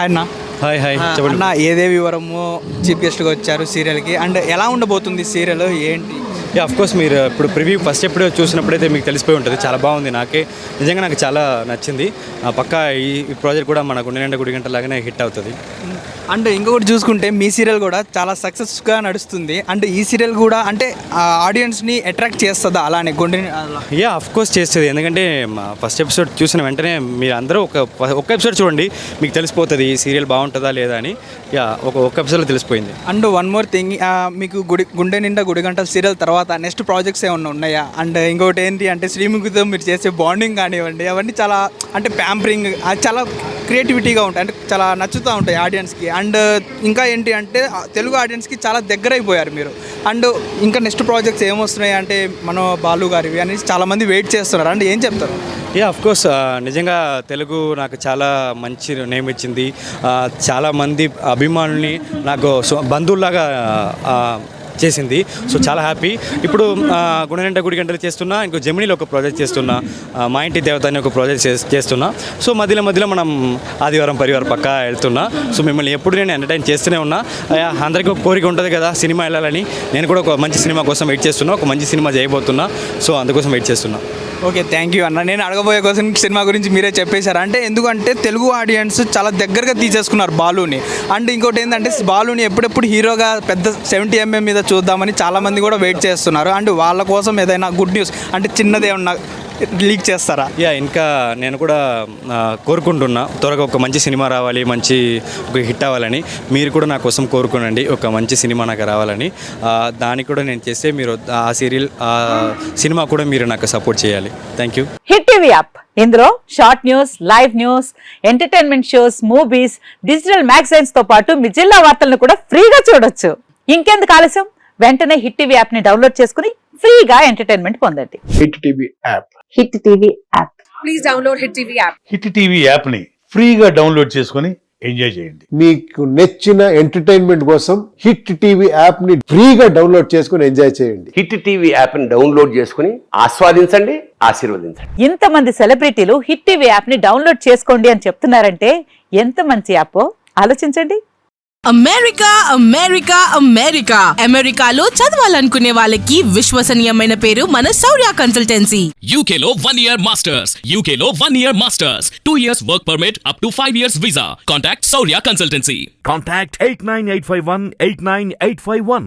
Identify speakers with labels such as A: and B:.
A: Hi అన్న.
B: Hi hi చెప్పండి.
A: అన్న ఏదేవి వివరము చీఫ్ గెస్ట్గా వచ్చారు సీరియల్కి, అండ్ ఎలా ఉండబోతుంది సీరియల్ ఏంటి?
B: ఆఫ్ కోర్స్ మీరు ఇప్పుడు ప్రివ్యూ ఫస్ట్ ఎప్పుడు చూసినప్పుడైతే మీకు తెలిసిపోయి ఉంటుంది. చాలా బాగుంది, నిజంగా నాకు చాలా నచ్చింది. పక్కా ఈ ప్రాజెక్ట్ కూడా మన గుండె నిండా గుడి గంట లాగానే హిట్ అవుతుంది.
A: అండ్ ఇంకొకటి చూసుకుంటే మీ సీరియల్ కూడా చాలా సక్సెస్గా నడుస్తుంది. అండ్ ఈ సీరియల్ కూడా అంటే ఆడియన్స్ని అట్రాక్ట్ చేస్తుందా అలానే గుండె అలా?
B: ఆఫ్ కోర్స్ చేస్తుంది. ఎందుకంటే ఫస్ట్ ఎపిసోడ్ చూసిన వెంటనే మీరు అందరూ ఒక ఎపిసోడ్ చూడండి, మీకు తెలిసిపోతుంది ఈ సీరియల్ బాగుంటుందా లేదా అని. ఒక్క ఎపిసోడ్లో తెలిసిపోయింది.
A: అండ్ వన్ మోర్ థింగ్, మీకు గుండె నిండా గుడి గంటల సీరియల్ తర్వాత నెక్స్ట్ ప్రాజెక్ట్స్ ఏమన్నా ఉన్నాయా? అండ్ ఇంకొకటి ఏంటి అంటే శ్రీముఖితో మీరు చేసే బాండింగ్ కానివ్వండి, అవన్నీ చాలా అంటే ప్యాంపరింగ్, అది చాలా క్రియేటివిటీగా ఉంటాయి, అంటే చాలా నచ్చుతూ ఉంటాయి ఆడియన్స్కి. అండ్ ఇంకా ఏంటి అంటే తెలుగు ఆడియన్స్కి చాలా దగ్గర అయిపోయారు మీరు. అండ్ ఇంకా నెక్స్ట్ ప్రాజెక్ట్స్ ఏమొస్తున్నాయి అంటే మన బాలు గారివి అని చాలామంది వెయిట్ చేస్తున్నారు. అంటే ఏం చెప్తారు?
B: ఆఫ్ కోర్స్ నిజంగా తెలుగు నాకు చాలా మంచి నేమ్ ఇచ్చింది. చాలామంది అభిమానుల్ని నాకు బంధువుల్లాగా చేసింది. సో చాలా హ్యాపీ. ఇప్పుడు గుండె నిండా గుడి గంటలు చేస్తున్నా, ఇంకో జమినీలో ఒక ప్రాజెక్ట్ చేస్తున్నా, మా ఇంటి దేవత అని ఒక ప్రాజెక్ట్ చేస్తున్నా. సో మధ్యలో మనం ఆదివారం పరివారం పక్కా వెళ్తున్నా. సో మిమ్మల్ని ఎప్పుడు నేను ఎంటర్టైన్ చేస్తూనే ఉన్నా. అందరికీ ఒక కోరిక ఉంటుంది కదా సినిమా వెళ్ళాలని. నేను కూడా ఒక మంచి సినిమా కోసం వెయిట్ చేస్తున్నా, ఒక మంచి సినిమా చేయబోతున్నా. సో అందుకోసం వెయిట్ చేస్తున్నా.
A: ఓకే, థ్యాంక్ యూ అన్న. నేను అడగబోయే కోసం సినిమా గురించి మీరే చెప్పేశారు. అంటే ఎందుకంటే తెలుగు ఆడియన్స్ చాలా దగ్గరగా తీసేసుకున్నారు బాలుని. అండ్ ఇంకోటి ఏంటంటే బాలుని ఎప్పుడెప్పుడు హీరోగా పెద్ద 70mm మీద చూద్దామని చాలామంది కూడా వెయిట్ చేస్తున్నారు. అండ్ వాళ్ళ కోసం ఏదైనా గుడ్ న్యూస్ అంటే చిన్నది ఏమన్నా లీక్ చేస్తారా?
B: ఇంకా నేను కూడా కోరుకుంటున్నా త్వరగా ఒక మంచి సినిమా రావాలి, మంచి ఒక హిట్ అవ్వాలని. మీరు కూడా నా కోసం కోరుకోనండి, ఒక మంచి సినిమా నాకు రావాలని. దానికి కూడా నేను చేస్తే మీరు ఆ సినిమా కూడా మీరు నాకు సపోర్ట్ చేయాలి. Thank you.
C: Hit TV app, ఇందులో short news, live news, entertainment shows, movies, digital magazines తో పాటు మీ జిల్లా వార్తలను కూడా ఫ్రీగా చూడొచ్చు. ఇంకెందుకు ఆలస్యం, వెంటనే హిట్ టీవీ యాప్ ని డౌన్లోడ్ చేసుకుని ఫ్రీగా ఎంటర్టైన్మెంట్ పొందండి.
D: Hit TV app.
C: Hit TV app.
E: Please download hit TV app.
D: Hit TV app ని ఫ్రీగా డౌన్లోడ్ చేసుకొని ఎంజాయ్ చేయండి.
F: మీకు నచ్చిన ఎంటర్టైన్మెంట్ కోసం హిట్ టీవీ యాప్ ని ఫ్రీగా డౌన్లోడ్ చేసుకొని ఎంజాయ్ చేయండి.
G: హిట్ టీవీ యాప్ ని డౌన్లోడ్ చేసుకుని ఆస్వాదించండి, ఆశీర్వదించండి.
C: ఇంతమంది సెలబ్రిటీలు హిట్ టీవీ యాప్ ని డౌన్లోడ్ చేసుకోండి అని చెప్తున్నారంటే ఎంత మంచి యాప్ ఆలోచించండి.
E: అమెరికా అమెరికా అమెరికా అమెరికాలో చదవాలనుకునే వాళ్ళకి విశ్వసనీయమైన పేరు మన శౌర్య కన్సల్టెన్సీ.
H: UK లో 1 year masters, UK లో 1 year masters, 2 years work permit up to 5 years visa. Contact Saurya Consultancy.
I: Contact 89851 89851.